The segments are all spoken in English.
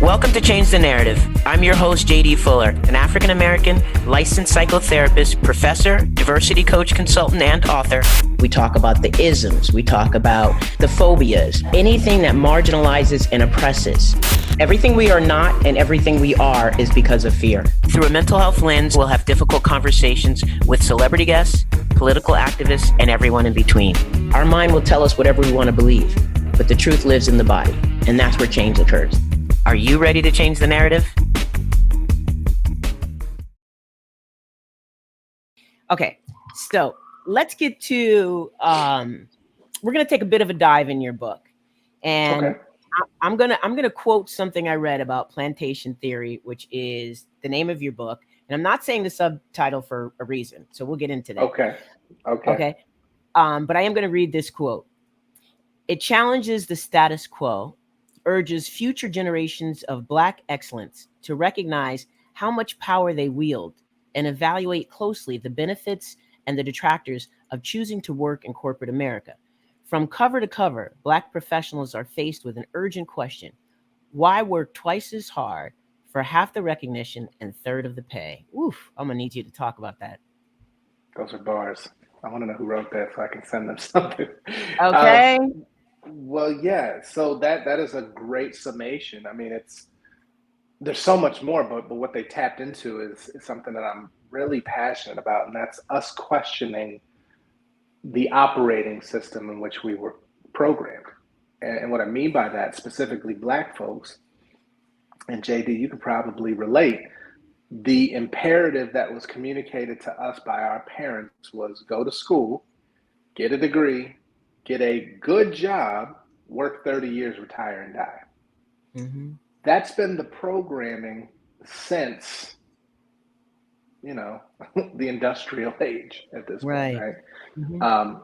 Welcome to Change the Narrative. I'm your host, JD Fuller, an African-American, licensed psychotherapist, professor, diversity coach, consultant, and author. We talk about the isms. We talk about the phobias, anything that marginalizes and oppresses. Everything we are not and everything we are is because of fear. Through a mental health lens, we'll have difficult conversations with celebrity guests, political activists, and everyone in between. Our mind will tell us whatever we want to believe, but the truth lives in the body, and that's where change occurs. Are you ready to change the narrative? Okay, so let's get to, we're going to take a bit of a dive in your book. And okay. I'm gonna quote something I read about Plantation Theory, which is the name of your book. And I'm not saying the subtitle for a reason, so we'll get into that. Okay. But I am going to read this quote. It challenges the status quo, urges future generations of Black excellence to recognize how much power they wield and evaluate closely the benefits and the detractors of choosing to work in corporate America. From cover to cover, Black professionals are faced with an urgent question: why work twice as hard for half the recognition and third of the pay? Oof, I'm gonna need you to talk about that. Those are bars. I want to know who wrote that so I can send them something. Okay. Well, yeah. So that is a great summation. I mean, there's so much more, but what they tapped into is something that I'm really passionate about, and that's us questioning the operating system in which we were programmed. And what I mean by that, specifically Black folks, and JD, you could probably relate, the imperative that was communicated to us by our parents was go to school, get a degree, get a good job, work 30 years, retire, and die. Mm-hmm. That's been the programming since, the industrial age at this point, right? Mm-hmm.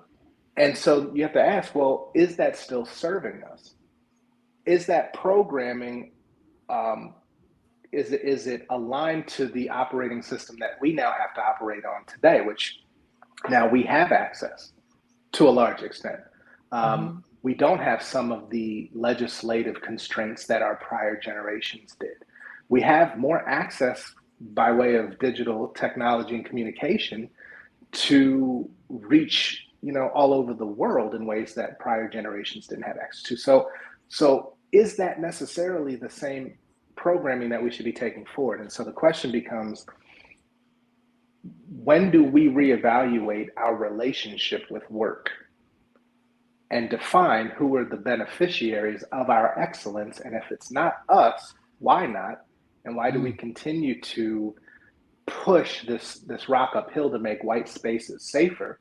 And so you have to ask, well, is that still serving us? Is that programming, is it aligned to the operating system that we now have to operate on today, which now we have access to a large extent? We don't have some of the legislative constraints that our prior generations did. We have more access by way of digital technology and communication to reach, all over the world in ways that prior generations didn't have access to. So is that necessarily the same programming that we should be taking forward? And so the question becomes, when do we reevaluate our relationship with work and define who are the beneficiaries of our excellence? And if it's not us, why not? And why do we continue to push this rock uphill to make white spaces safer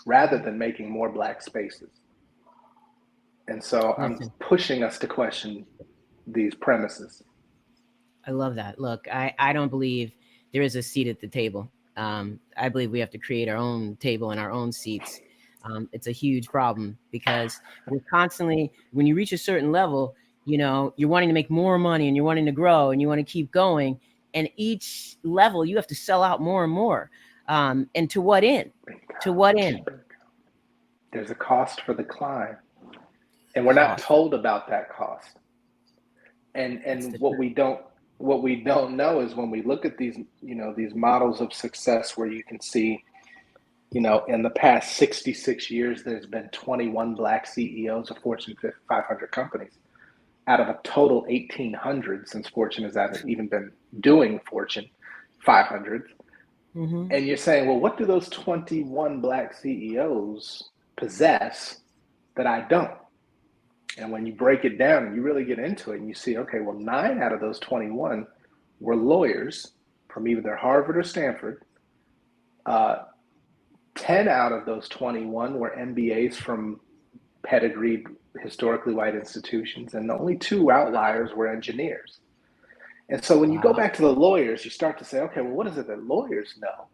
rather than making more Black spaces? And so I'm pushing us to question these premises. I love that. Look, I don't believe there is a seat at the table. I believe we have to create our own table and our own seats. It's a huge problem because we're constantly, when you reach a certain level, you're wanting to make more money and you're wanting to grow and you want to keep going. And each level you have to sell out more and more. And to what end? To what end? There's a cost for the climb. And we're not told about that cost. And what we don't know is when we look at these, these models of success where you can see, in the past 66 years, there's been 21 Black CEOs of Fortune 500 companies out of a total 1,800 since Fortune has even been doing Fortune 500. Mm-hmm. And you're saying, well, what do those 21 Black CEOs possess that I don't? And when you break it down and you really get into it and you see, okay, well, 9 out of those 21 were lawyers from either Harvard or Stanford. 10 out of those 21 were MBAs from pedigreed, historically white institutions, and the only 2 outliers were engineers. And so when you go back to the lawyers, you start to say, okay, well, what is it that lawyers know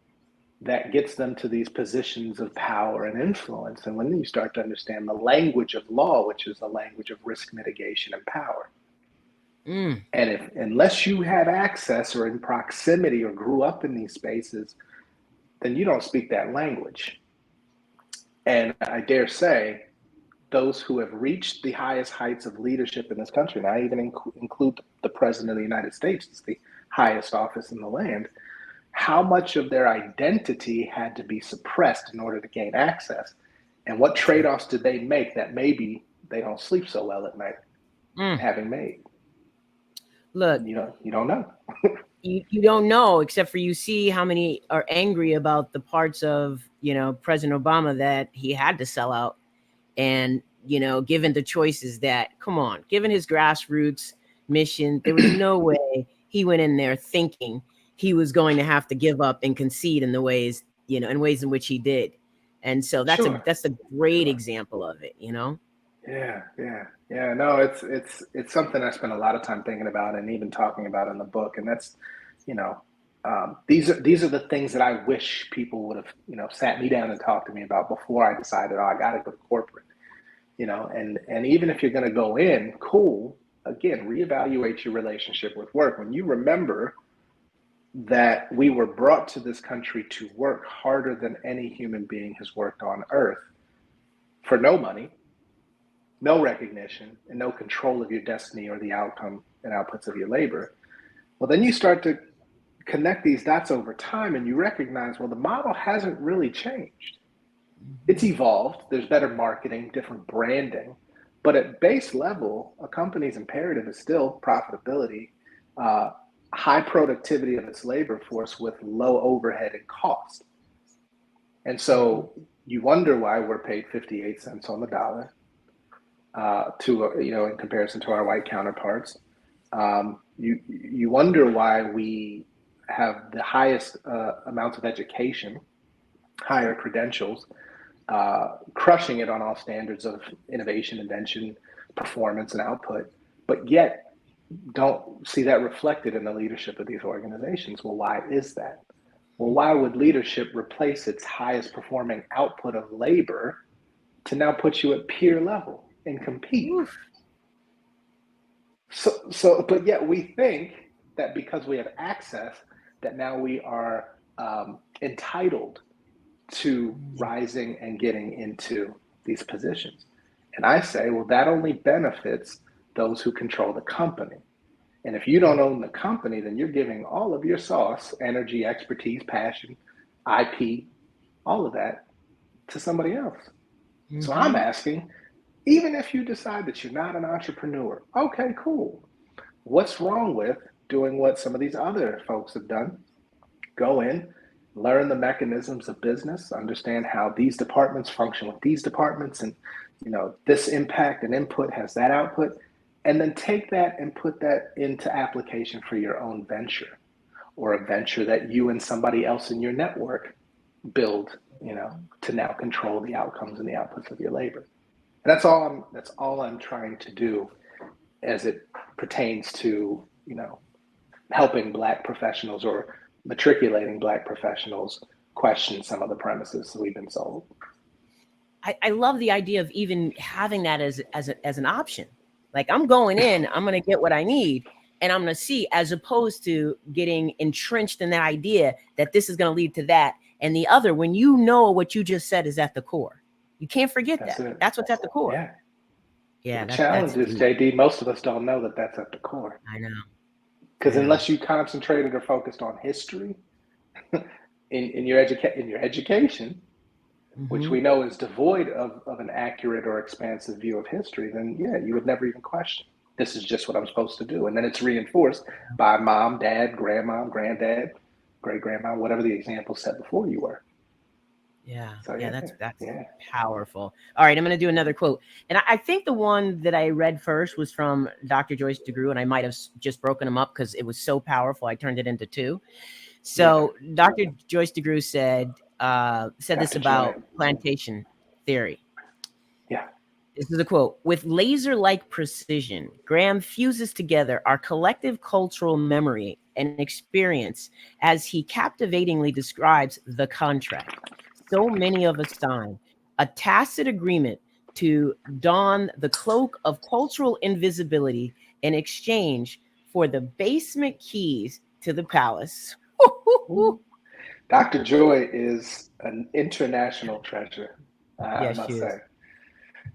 that gets them to these positions of power and influence? And when you start to understand the language of law, which is the language of risk mitigation and power. And unless you have access or in proximity or grew up in these spaces, then you don't speak that language. And I dare say, those who have reached the highest heights of leadership in this country, and I even include the President of the United States, it's the highest office in the land, how much of their identity had to be suppressed in order to gain access, and what trade-offs did they make that maybe they don't sleep so well at night having made. Look, you don't know. You don't know, except for you see how many are angry about the parts of, President Obama that he had to sell out. And, given the choices that, come on, given his grassroots mission, there was no way he went in there thinking he was going to have to give up and concede in the ways, in ways in which he did. And so that's a great example of it, Yeah. No, it's something I spent a lot of time thinking about and even talking about in the book. And that's, these are the things that I wish people would have, sat me down and talked to me about before I decided, I got to go to corporate, and even if you're going to go in, cool, again, reevaluate your relationship with work. When you remember that we were brought to this country to work harder than any human being has worked on earth for no money, no recognition, and no control of your destiny or the outcome and outputs of your labor, well, then you start to connect these dots over time and you recognize, well, the model hasn't really changed. It's evolved. There's better marketing, different branding, but at base level, a company's imperative is still profitability, high productivity of its labor force with low overhead and cost. And so you wonder why we're paid 58 cents on the dollar in comparison to our white counterparts. You wonder why we have the highest amounts of education, higher credentials, crushing it on all standards of innovation, invention, performance, and output, but yet don't see that reflected in the leadership of these organizations. Well, why is that? Well, why would leadership replace its highest performing output of labor to now put you at peer level and compete? But yet we think that because we have access, that now we are entitled to rising and getting into these positions. And I say, well, that only benefits those who control the company. And if you don't own the company, then you're giving all of your sauce, energy, expertise, passion, IP, all of that to somebody else. Mm-hmm. So I'm asking, even if you decide that you're not an entrepreneur, okay, cool. What's wrong with doing what some of these other folks have done? Go in, learn the mechanisms of business, understand how these departments function with these departments, and this impact and input has that output, and then take that and put that into application for your own venture, or a venture that you and somebody else in your network build, to now control the outcomes and the outputs of your labor. And that's all I'm trying to do as it pertains to, helping Black professionals or matriculating Black professionals question some of the premises we've been sold. I love the idea of even having that as an option. Like, I'm going in, I'm going to get what I need, and I'm going to see, as opposed to getting entrenched in that idea that this is going to lead to that. And the other, when you know what you just said is at the core, you can't forget that. That's what's at the core. Yeah. The challenge is, JD, most of us don't know that that's at the core. I know. Because unless you concentrated or focused on history in your education, mm-hmm. which we know is devoid of an accurate or expansive view of history, then you would never even question. This is just what I'm supposed to do. And then it's reinforced by mom, dad, grandma, granddad, great-grandma, whatever the example said before you were. Yeah. So, that's powerful. All right, I'm going to do another quote. And I think the one that I read first was from Dr. Joyce DeGruy, and I might have just broken them up because it was so powerful. I turned it into two. So Dr. Joyce DeGruy said this about plantation theory. Yeah. This is a quote. With laser-like precision, Graham fuses together our collective cultural memory and experience as he captivatingly describes the contract so many of us sign, a tacit agreement to don the cloak of cultural invisibility in exchange for the basement keys to the palace. Dr. Joy is an international treasure, I must say.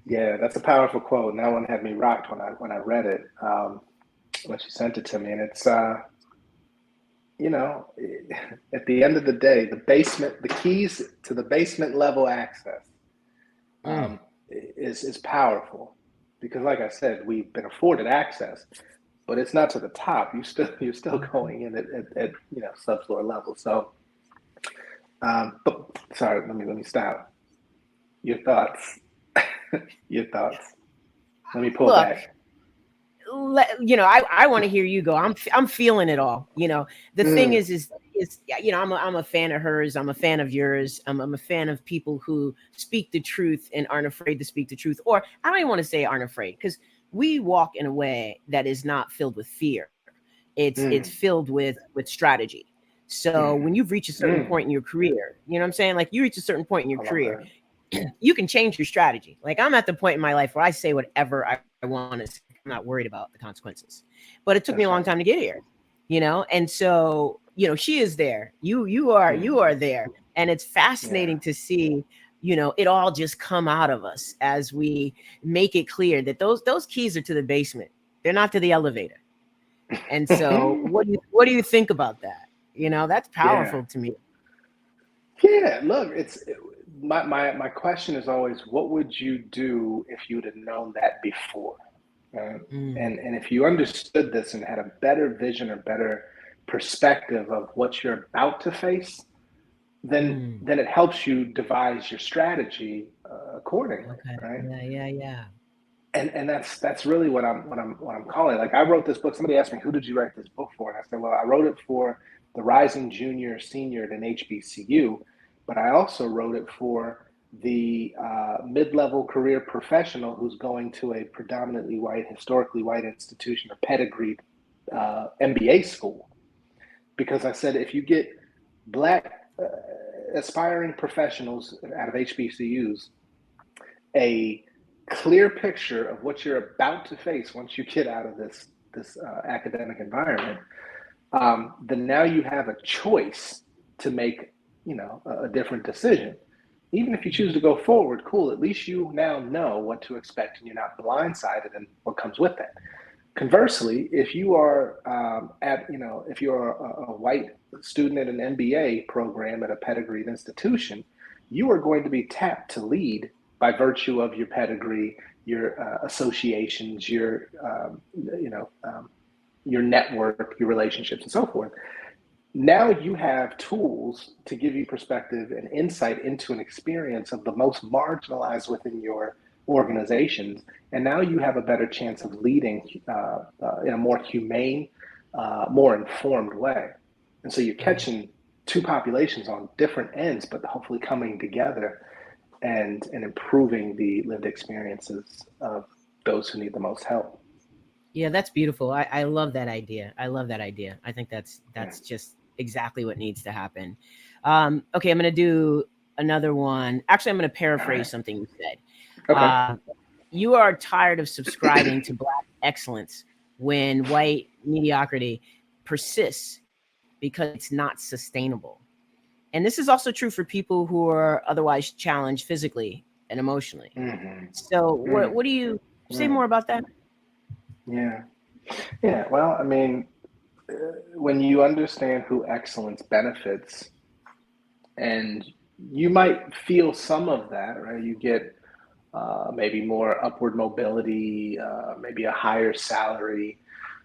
Yeah, that's a powerful quote. And that one had me rocked when I read it, when she sent it to me. And it's you know, at the end of the day, the keys to the basement level access Mm. is powerful, because, like I said, we've been afforded access, but it's not to the top. You're still going in at subfloor level. So, but sorry, let me stop. Your thoughts. Your thoughts. Let me pull Look, back. I want to hear you go. I'm feeling it all. The thing Mm, is, I'm a fan of hers. I'm a fan of yours. I'm a fan of people who speak the truth and aren't afraid to speak the truth. Or I don't even want to say aren't afraid, because we walk in a way that is not filled with fear. It's mm, filled with strategy. So when mm, you've reached a certain mm. point in your career, you know what I'm saying? Like, you reach a certain point in your I love career, that. you can change your strategy. Like, I'm at the point in my life where I say whatever I want to say. I'm not worried about the consequences. But it took me a That's long right. time to get here, and so she is there. You are Mm, there, and it's yeah. fascinating to see it all just come out of us as we make it clear that those keys are to the basement. They're not to the elevator. And so what do you think about that? That's Yeah. powerful to me. Yeah. Look, my question is always, what would you do if you'd have known that before? Uh, Mm, and if you understood this and had a better vision or better perspective of what you're about to face, then mm. then it helps you devise your strategy accordingly, Okay. right? Yeah. And that's really what I'm calling. Like, I wrote this book. Somebody asked me, who did you write this book for? And I said, well, I wrote it for the rising junior, senior at an HBCU, but I also wrote it for the mid-level career professional who's going to a predominantly white, historically white institution or pedigreed MBA school. Because I said, if you get black aspiring professionals out of HBCUs a clear picture of what you're about to face once you get out of this academic environment, then now you have a choice to make, a different decision. Even if you choose to go forward, cool. At least you now know what to expect, and you're not blindsided and what comes with that. Conversely, if you are if you're a white student at an MBA program at a pedigreed institution, you are going to be tapped to lead by virtue of your pedigree, your associations, your network, your relationships, and so forth. Now you have tools to give you perspective and insight into an experience of the most marginalized within your organizations. And now you have a better chance of leading in a more humane, more informed way. And so you're catching two populations on different ends, but hopefully coming together and improving the lived experiences of those who need the most help. Yeah, that's beautiful. I love that idea. I love that idea. I think that's Yeah. that's just exactly what needs to happen. Okay, I'm gonna do another one. Actually, I'm gonna All right. paraphrase something you said. Okay. Uh, you are tired of subscribing to black excellence when white mediocrity persists because it's not sustainable. And this is also true for people who are otherwise challenged physically and emotionally. Mm-hmm. So, what do you say Mm-hmm. more about that? Yeah. Yeah. Well, I mean, when you understand who excellence benefits, and you might feel some of that, right? You get maybe more upward mobility, maybe a higher salary,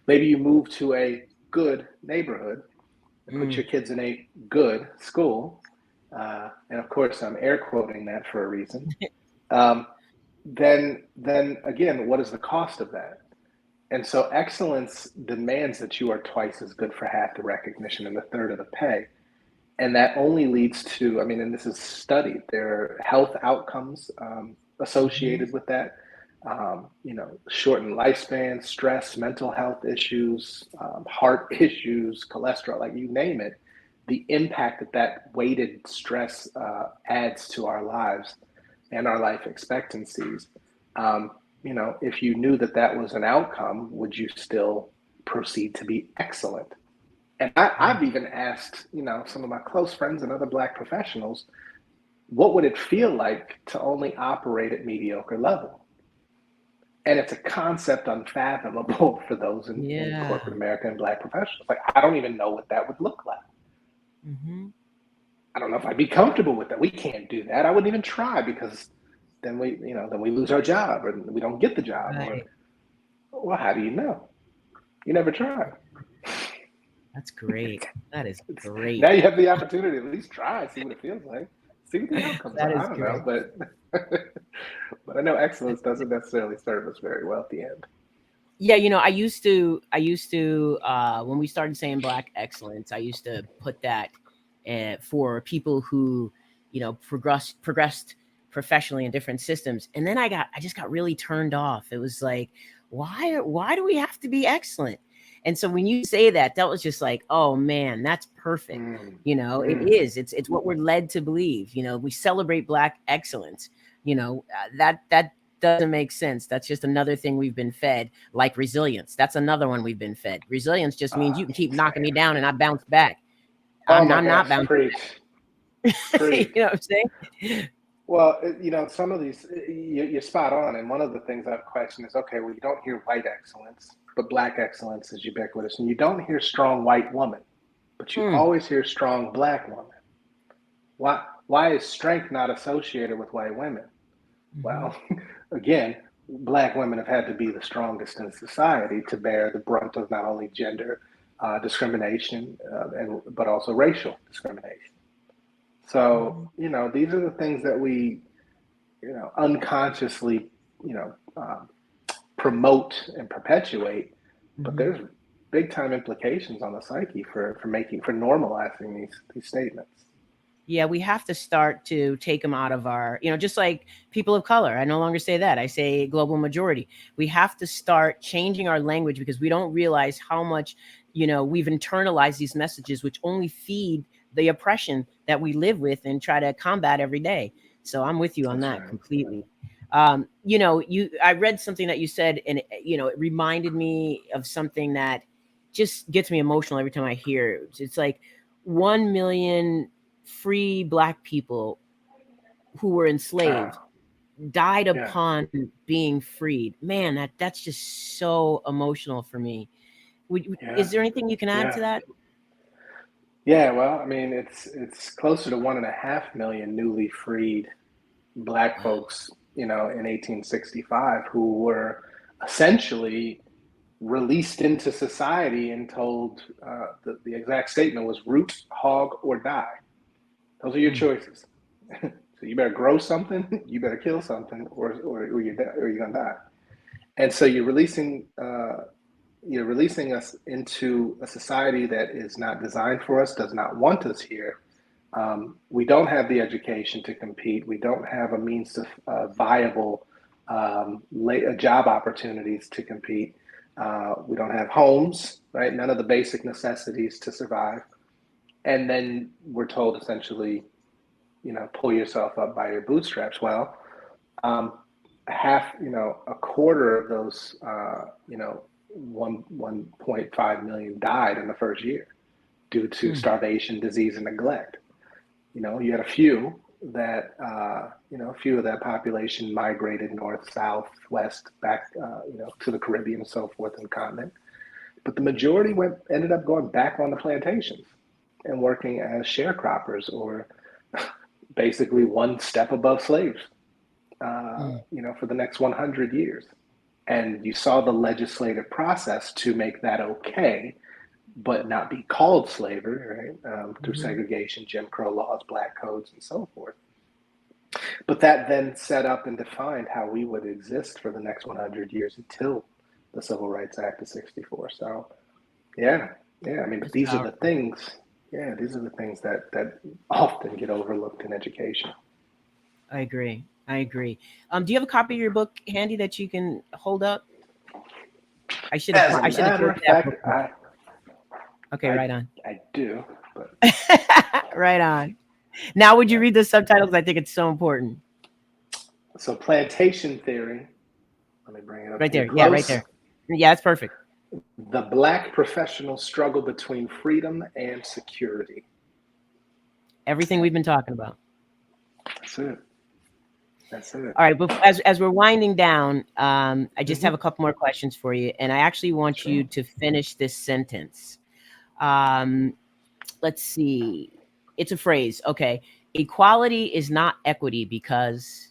maybe you move to a good neighborhood and put Mm, your kids in a good school. And of course, I'm air quoting that for a reason. Um, then again, what is the cost of that? And so excellence demands that you are twice as good for half the recognition and a third of the pay. And that only leads to, I mean, and this is studied, there are health outcomes mhm. associated with that. Shortened lifespan, stress, mental health issues, heart issues, cholesterol, like you name it. The impact that weighted stress adds to our lives and our life expectancies. Um, if you knew that that was an outcome, would you still proceed to be excellent? And I've even asked, some of my close friends and other Black professionals, what would it feel like to only operate at mediocre level? And it's a concept unfathomable for those in corporate America and Black professionals. Like, I don't even know what that would look like. Mm-hmm. I don't know if I'd be comfortable with that. We can't do that. I wouldn't even try, because then we lose our job, or we don't get the job. Right. Or, well, how do you know? You never tried. That's great. That is great. Now you have the opportunity to at least try, see what it feels like, see what the outcomes are. I don't know, but but I know excellence doesn't necessarily serve us very well at the end. Yeah, I used to when we started saying Black excellence, I used to put that for people who, progressed professionally in different systems. And then I just got really turned off. It was like, why do we have to be excellent? And so when you say that was just like, oh man, that's perfect. It is. It's what we're led to believe. We celebrate Black excellence. That doesn't make sense. That's just another thing we've been fed, like resilience. That's another one we've been fed. Resilience just means you can keep knocking me down and I bounce back. I'm not bouncing back. You know what I'm saying? Well, some of these, you're spot on. And one of the things I've questioned is, okay, well, you don't hear white excellence, but Black excellence is ubiquitous. And you don't hear strong white woman, but you always hear strong Black woman. Why is strength not associated with white women? Well, again, Black women have had to be the strongest in society to bear the brunt of not only gender discrimination, but also racial discrimination. So, these are the things that we, unconsciously, promote and perpetuate, but there's big time implications on the psyche for normalizing these statements. Yeah, we have to start to take them out of our, just like people of color. I no longer say that. I say global majority. We have to start changing our language, because we don't realize how much, we've internalized these messages, which only feed the oppression that we live with and try to combat every day. So I'm with you on that completely. I read something that you said, and it reminded me of something that just gets me emotional every time I hear it. It's like 1 million free Black people who were enslaved died upon being freed. Man, that's just so emotional for me. Is there anything you can add to that? Yeah, well, I mean, it's closer to 1.5 million newly freed Black folks, in 1865, who were essentially released into society and told, the exact statement was root, hog, or die. Those are your choices. So you better grow something, you better kill something, or you're gonna die. And so you're releasing us into a society that is not designed for us, does not want us here. We don't have the education to compete. We don't have a means of viable job opportunities to compete. We don't have homes, right? None of the basic necessities to survive. And then we're told essentially, pull yourself up by your bootstraps. Well, a quarter of those, 1.5 million died in the first year due to starvation, disease, and neglect. You had a few that, a few of that population migrated north, south, west, back, to the Caribbean and so forth and continent. But the majority ended up going back on the plantations and working as sharecroppers, or basically one step above slaves, for the next 100 years. And you saw the legislative process to make that okay, but not be called slavery, right? Through segregation, Jim Crow laws, Black codes, and so forth. But that then set up and defined how we would exist for the next 100 years until the Civil Rights Act of '64. So, yeah. I mean, but these are the things. Yeah, these are the things that often get overlooked in education. I agree. Do you have a copy of your book handy that you can hold up? I should have. Okay, right on. I do. But right on. Now, would you read the subtitles? I think it's so important. So, Plantation Theory. Let me bring it up. Right there. Yeah, right there. Yeah, that's perfect. The Black professional struggle between freedom and security. Everything we've been talking about. That's it. That's it. All right, but as we're winding down, I just have a couple more questions for you, and I actually want you to finish this sentence. Let's see. It's a phrase. Okay. Equality is not equity because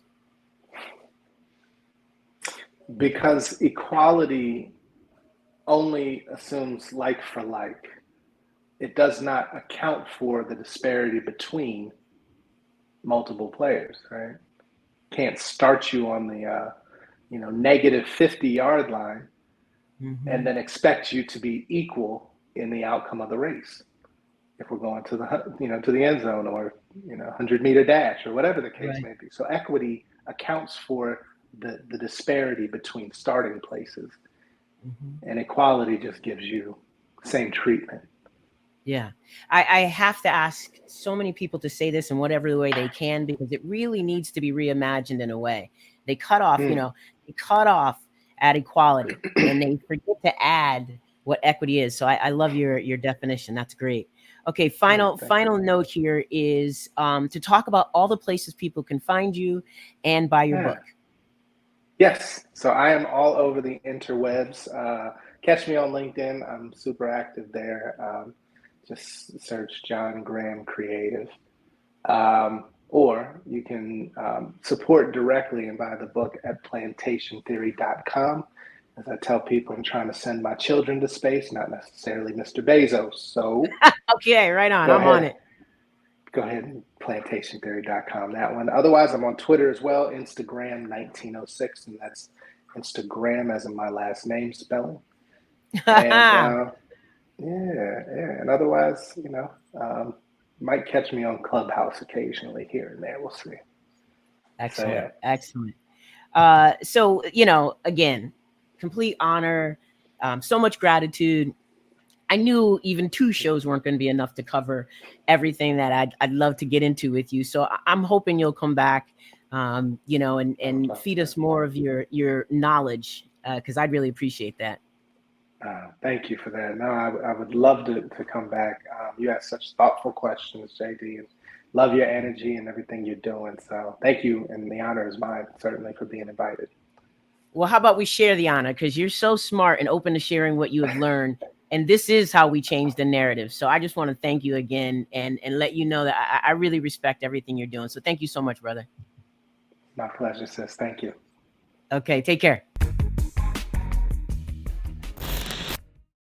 equality only assumes like for like. It does not account for the disparity between multiple players, right? Can't start you on the negative 50-yard line and then expect you to be equal in the outcome of the race. If we're going to the end zone or 100-meter dash or whatever the case may be. So equity accounts for the disparity between starting places, and equality just gives you same treatment. Yeah. I have to ask so many people to say this in whatever way they can, because it really needs to be reimagined in a way. They cut off, they cut off at equality and they forget to add what equity is. So I love your definition. That's great. Okay. Final note here is to talk about all the places people can find you and buy your book. Yes. So I am all over the interwebs. Catch me on LinkedIn. I'm super active there. Just search John Graham Creative. Or you can support directly and buy the book at plantationtheory.com. As I tell people, I'm trying to send my children to space, not necessarily Mr. Bezos. So okay, right on. I'm on it. Go ahead and plantationtheory.com, that one. Otherwise, I'm on Twitter as well, Instagram 1906, and that's Instagram as in my last name spelling. And and otherwise, might catch me on Clubhouse occasionally here and there. We'll see. Excellent. Excellent. So, again, complete honor, so much gratitude. I knew even 2 shows weren't going to be enough to cover everything that I'd love to get into with you. So I'm hoping you'll come back, and feed us more of your knowledge, because I'd really appreciate that. Thank you for that. No, I would love to come back. You asked such thoughtful questions, JD, and love your energy and everything you're doing. So thank you, and the honor is mine, certainly, for being invited. Well, how about we share the honor, because you're so smart and open to sharing what you have learned. And this is how we change the narrative. So I just want to thank you again and let you know that I really respect everything you're doing. So thank you so much, brother. My pleasure, sis. Thank you. Okay, take care.